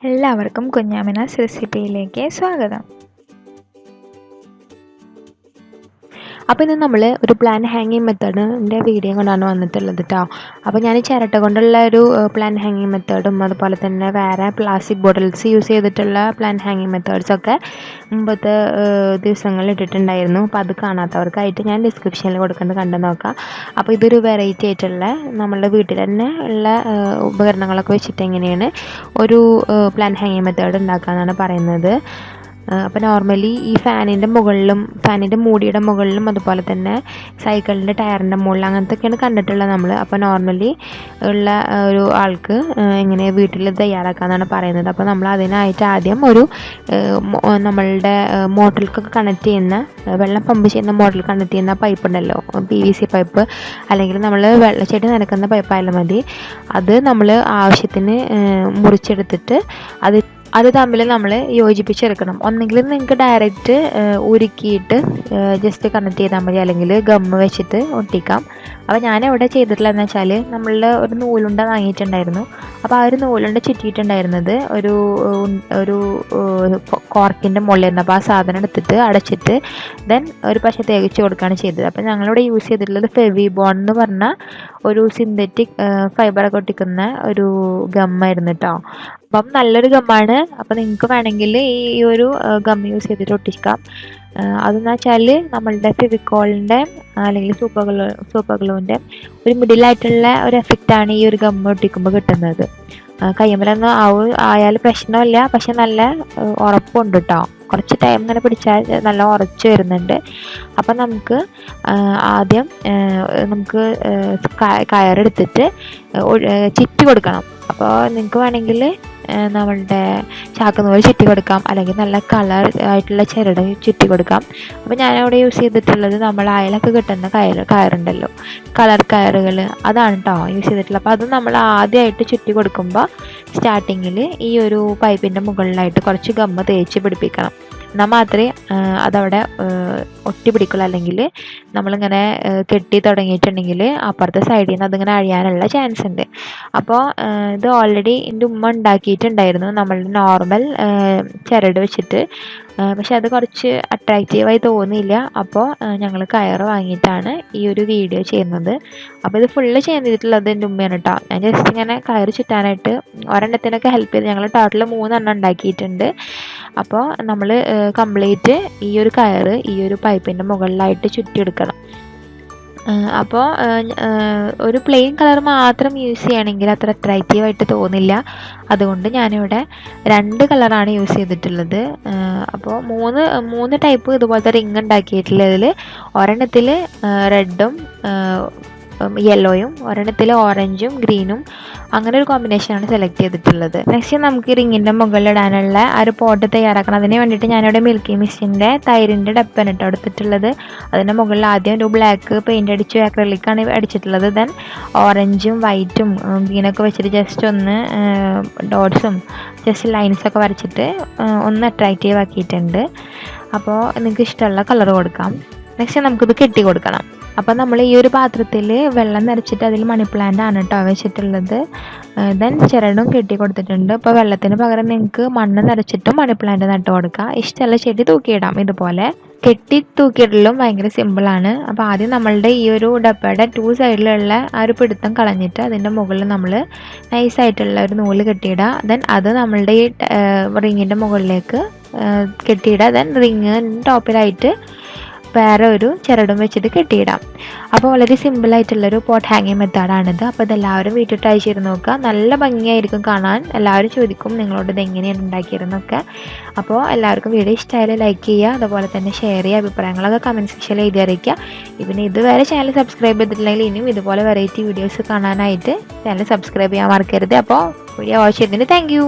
എല്ലാവർക്കും കുഞ്ഞാമിനാസ് റെസിപ്പിയിലേക്ക് സ്വാഗതം. അപ്പോൾ ഇന്ന് നമ്മൾ ഒരു പ്ലാന്റ് ഹാങ്ങിങ് മെത്തേഡിൻ്റെ വീഡിയോ കൊണ്ടാണ് വന്നിട്ടുള്ളത് കേട്ടോ. അപ്പോൾ ഞാൻ ചിരട്ട കൊണ്ടുള്ള ഒരു പ്ലാന്റ് ഹാങ്ങിങ് മെത്തേഡും അതുപോലെ തന്നെ വേറെ പ്ലാസ്റ്റിക് ബോട്ടിൽസ് യൂസ് ചെയ്തിട്ടുള്ള പ്ലാന്റ് ഹാങ്ങിങ് മെത്തേഡ്സൊക്കെ മുമ്പത്തെ ദിവസങ്ങളിൽ ഇട്ടിട്ടുണ്ടായിരുന്നു. അപ്പോൾ അത് കാണാത്തവർക്കായിട്ട് ഞാൻ ഡിസ്ക്രിപ്ഷനിൽ കൊടുക്കുന്നത് കണ്ടു നോക്കാം. അപ്പോൾ ഇതൊരു വെറൈറ്റി ആയിട്ടുള്ള നമ്മളുടെ വീട്ടിൽ തന്നെ ഉള്ള ഉപകരണങ്ങളൊക്കെ വെച്ചിട്ട് എങ്ങനെയാണ് ഒരു പ്ലാന്റ് ഹാങ്ങിങ് മെത്തേഡ് ഉണ്ടാക്കാമെന്നാണ് പറയുന്നത്. അപ്പോൾ നോർമലി ഈ ഫാനിൻ്റെ മുകളിലും ഫാനിൻ്റെ മൂടിയുടെ മുകളിലും അതുപോലെ തന്നെ സൈക്കിളിൻ്റെ ടയറിൻ്റെ മുകളിൽ അങ്ങനത്തെയൊക്കെയാണ് കണ്ടിട്ടുള്ളത് നമ്മൾ. അപ്പോൾ നോർമലി ഉള്ള ഒരു ആൾക്ക് എങ്ങനെ വീട്ടിൽ തയ്യാറാക്കാമെന്നാണ് പറയുന്നത്. അപ്പോൾ നമ്മൾ അതിനായിട്ട് ആദ്യം ഒരു നമ്മളുടെ മോട്ടറിലേക്കൊക്കെ കണക്ട് ചെയ്യുന്ന വെള്ളം പമ്പ് ചെയ്യുന്ന മോട്ടറിൽ കണക്ട് ചെയ്യുന്ന പൈപ്പ് ഉണ്ടല്ലോ, PVC പൈപ്പ് അല്ലെങ്കിൽ നമ്മൾ വെള്ളച്ചെടി നനക്കുന്ന പൈപ്പായാലും മതി. അത് നമ്മൾ ആവശ്യത്തിന് മുറിച്ചെടുത്തിട്ട് അത് തമ്മിൽ നമ്മൾ യോജിപ്പിച്ചെടുക്കണം. ഒന്നെങ്കിൽ നിങ്ങൾക്ക് ഡയറക്റ്റ് ഉരുക്കിയിട്ട് ജസ്റ്റ് കണക്ട് ചെയ്താൽ മതി, അല്ലെങ്കിൽ ഗമ്മ് വെച്ചിട്ട് ഒട്ടിക്കാം. അപ്പോൾ ഞാനിവിടെ ചെയ്തിട്ടുള്ളതെന്ന് വെച്ചാൽ നമ്മളുടെ ഒരു നൂലുണ്ട വാങ്ങിയിട്ടുണ്ടായിരുന്നു. അപ്പോൾ ആ ഒരു നൂലുണ്ട ചുറ്റിയിട്ടുണ്ടായിരുന്നത് ഒരു കോർക്കിൻ്റെ മുകളിലായിരുന്നു. അപ്പോൾ ആ സാധനം എടുത്തിട്ട് അടച്ചിട്ട് ദെൻ ഒരു പശ തേച്ച് കൊടുക്കുകയാണ് ചെയ്തത്. അപ്പോൾ ഞങ്ങളിവിടെ യൂസ് ചെയ്തിട്ടുള്ളത് ഫെവിബോൺ എന്ന് പറഞ്ഞ ഒരു സിന്തറ്റിക് ഫൈബറൊക്കെ ഒട്ടിക്കുന്ന ഒരു ഗമ്മായിരുന്നു കേട്ടോ. അപ്പം നല്ലൊരു ഗമ്മാണ്. അപ്പോൾ നിങ്ങൾക്ക് വേണമെങ്കിൽ ഈ ഒരു ഗം യൂസ് ചെയ്തിട്ട് ഒട്ടിക്കാം. അതെന്ന് വെച്ചാൽ നമ്മളുടെ ഫെവിക്കോളിൻ്റെ അല്ലെങ്കിൽ സൂപ്പർ ഗ്ലൂവിൻ്റെ ഒരു മിഡിലായിട്ടുള്ള ഒരു എഫക്റ്റാണ് ഈ ഒരു ഗം ഒട്ടിക്കുമ്പോൾ കിട്ടുന്നത്. കയ്യുമ്മലൊന്നും ആയാൽ പ്രശ്നമില്ല, പക്ഷെ നല്ല ഉറപ്പുണ്ട് കേട്ടോ. കുറച്ച് ടൈം ഇങ്ങനെ പിടിച്ചാൽ നല്ല ഉറച്ച് വരുന്നുണ്ട്. അപ്പം നമുക്ക് ആദ്യം കയറെടുത്തിട്ട് ചുറ്റി കൊടുക്കണം. അപ്പോൾ നിങ്ങൾക്ക് വേണമെങ്കിൽ നമ്മളുടെ ചാക്കുനൂല് ചുറ്റി കൊടുക്കാം, അല്ലെങ്കിൽ നല്ല കളർ ആയിട്ടുള്ള ചിരട് ചുറ്റി കൊടുക്കാം. അപ്പോൾ ഞാനവിടെ യൂസ് ചെയ്തിട്ടുള്ളത് നമ്മൾ അയലൊക്കെ കിട്ടുന്ന കയറുണ്ടല്ലോ, കളർ കയറുകൾ, അതാണ് കേട്ടോ യൂസ് ചെയ്തിട്ടുള്ളത്. അപ്പോൾ അത് നമ്മൾ ആദ്യമായിട്ട് ചുറ്റി കൊടുക്കുമ്പോൾ സ്റ്റാർട്ടിങ്ങിൽ ഈ ഒരു പൈപ്പിൻ്റെ മുകളിലായിട്ട് കുറച്ച് ഗമ്മ് തേച്ച് പിടിപ്പിക്കണം. എന്നാൽ മാത്രമേ അതവിടെ ഒട്ടി പിടിക്കുള്ളൂ. അല്ലെങ്കിൽ നമ്മളിങ്ങനെ കെട്ടി തുടങ്ങിയിട്ടുണ്ടെങ്കിൽ അപ്പുറത്തെ സൈഡിൽ നിന്ന് അതിങ്ങനെ അഴിയാനുള്ള ചാൻസ് ഉണ്ട്. അപ്പോൾ ഇത് ഓൾറെഡി എൻ്റെ ഉമ്മ ഉണ്ടാക്കിയിട്ടുണ്ടായിരുന്നു നമ്മളുടെ നോർമൽ ചരട് വെച്ചിട്ട്. പക്ഷെ അത് കുറച്ച് അട്രാക്റ്റീവായി തോന്നിയില്ല. അപ്പോൾ ഞങ്ങൾ കയറ് വാങ്ങിയിട്ടാണ് ഈ ഒരു വീഡിയോ ചെയ്യുന്നത്. അപ്പോൾ ഇത് ഫുള്ള് ചെയ്തിട്ടുള്ളത് എൻ്റെ ഉമ്മയാണ് കേട്ടോ. ഞാൻ ജസ്റ്റ് ഇങ്ങനെ കയറ് ചുറ്റാനായിട്ട് ഒരെണ്ണത്തിനൊക്കെ ഹെൽപ്പ് ചെയ്ത് ഞങ്ങൾ ടോട്ടൽ 3 എണ്ണം ഉണ്ടാക്കിയിട്ടുണ്ട്. അപ്പോൾ നമ്മൾ കംപ്ലീറ്റ് ഈ ഒരു കയറ് ഈ ഒരു പൈപ്പിൻ്റെ മുകളിലായിട്ട് ചുറ്റിയെടുക്കണം. അപ്പോൾ ഒരു പ്ലെയിൻ കളർ മാത്രം യൂസ് ചെയ്യുകയാണെങ്കിൽ അത്ര അട്രാക്റ്റീവായിട്ട് തോന്നില്ല. അതുകൊണ്ട് ഞാനിവിടെ 2 കളറാണ് യൂസ് ചെയ്തിട്ടുള്ളത്. അപ്പോൾ മൂന്ന് ടൈപ്പ് ഇതുപോലത്തെ റിങ് ഉണ്ടാക്കിയിട്ടുള്ളതിൽ ഒരെണ്ണത്തിൽ റെഡും യെല്ലോയും ഒരെണ്ണത്തിൽ ഓറഞ്ചും ഗ്രീനും അങ്ങനെ ഒരു കോമ്പിനേഷനാണ് സെലക്ട് ചെയ്തിട്ടുള്ളത്. നെക്സ്റ്റ് നമുക്ക് റിങ്ങിൻ്റെ മുകളിലിടാനുള്ള ആ ഒരു പോട്ട് തയ്യാറാക്കണം. അതിന് വേണ്ടിയിട്ട് ഞാനിവിടെ മിൽക്കി മിസ്റ്റിൻ്റെ തൈരിൻ്റെ ഡപ്പാണ് കേട്ടോ എടുത്തിട്ടുള്ളത്. അതിൻ്റെ മുകളിൽ ആദ്യം ഒരു ബ്ലാക്ക് പെയിൻ്റ് അടിച്ചു അക്രലിക്കാണ് അടിച്ചിട്ടുള്ളത്. ദെൻ ഓറഞ്ചും വൈറ്റും ഗ്രീനൊക്കെ വെച്ചിട്ട് ജസ്റ്റ് ഒന്ന് ഡോട്ട്സും ജസ്റ്റ് ലൈൻസൊക്കെ വരച്ചിട്ട് ഒന്ന് അട്രാക്റ്റീവ് ആക്കിയിട്ടുണ്ട്. അപ്പോൾ നിങ്ങൾക്ക് ഇഷ്ടമുള്ള കളർ കൊടുക്കാം. നെക്സ്റ്റ് നമുക്കിത് കെട്ടി കൊടുക്കണം. അപ്പോൾ നമ്മൾ ഈ ഒരു പാത്രത്തിൽ വെള്ളം നിറച്ചിട്ട് അതിൽ മണി പ്ലാന്റ് ആണ് കേട്ടോ വെച്ചിട്ടുള്ളത്. ദെൻ ചിരടും കെട്ടി കൊടുത്തിട്ടുണ്ട്. അപ്പോൾ വെള്ളത്തിന് പകരം നിങ്ങൾക്ക് മണ്ണ് നിറച്ചിട്ടും മണി പ്ലാന്റ് നട്ട് കൊടുക്കുക. ഇഷ്ടമുള്ള ചെടി തൂക്കിയിടാം. ഇതുപോലെ കെട്ടി തൂക്കിയിടലും ഭയങ്കര സിമ്പിളാണ്. അപ്പോൾ ആദ്യം നമ്മളുടെ ഈ ഒരു ഡപ്പയുടെ 2 സൈഡിലുള്ള ആ ഒരു പിടുത്തം കളഞ്ഞിട്ട് അതിൻ്റെ മുകളിൽ നമ്മൾ നൈസായിട്ടുള്ള ഒരു നൂല് കെട്ടിയിടുക. ദെൻ അത് നമ്മളുടെ ഈ റിങ്ങിൻ്റെ മുകളിലേക്ക് കെട്ടിയിടുക. ദെൻ റിങ്ങിൻ്റെ ടോപ്പിലായിട്ട് വേറെ ഒരു ചിരടും വെച്ചിട്ട് കെട്ടിയിടാം. അപ്പോൾ വളരെ സിമ്പിളായിട്ടുള്ളൊരു പോട്ട് ഹാങ്ങിങ് മെത്തേഡാണിത്. അപ്പോൾ ഇതെല്ലാവരും വീട്ടിൽ ട്രൈ ചെയ്ത് നോക്കുക. നല്ല ഭംഗിയായിരിക്കും കാണാൻ. എല്ലാവരും ചോദിക്കും നിങ്ങളോട് ഇത് എങ്ങനെയാണ് ഉണ്ടാക്കിയതെന്നൊക്കെ. അപ്പോൾ എല്ലാവർക്കും വീഡിയോ ഇഷ്ടമായാലും ലൈക്ക് ചെയ്യുക, അതുപോലെ തന്നെ ഷെയർ ചെയ്യുക, അഭിപ്രായങ്ങളൊക്കെ കമൻറ്റ് സെക്ഷനിൽ എഴുതി അറിയിക്കുക. പിന്നെ ഇതുവരെ ചാനൽ സബ്സ്ക്രൈബ് ചെയ്തിട്ടില്ലെങ്കിൽ ഇനിയും ഇതുപോലെ വെറൈറ്റി വീഡിയോസ് കാണാനായിട്ട് ചാനൽ സബ്സ്ക്രൈബ് ചെയ്യാൻ മറക്കരുത്. അപ്പോൾ വീഡിയോ വാച്ച് ചെയ്തതിന് താങ്ക് യു.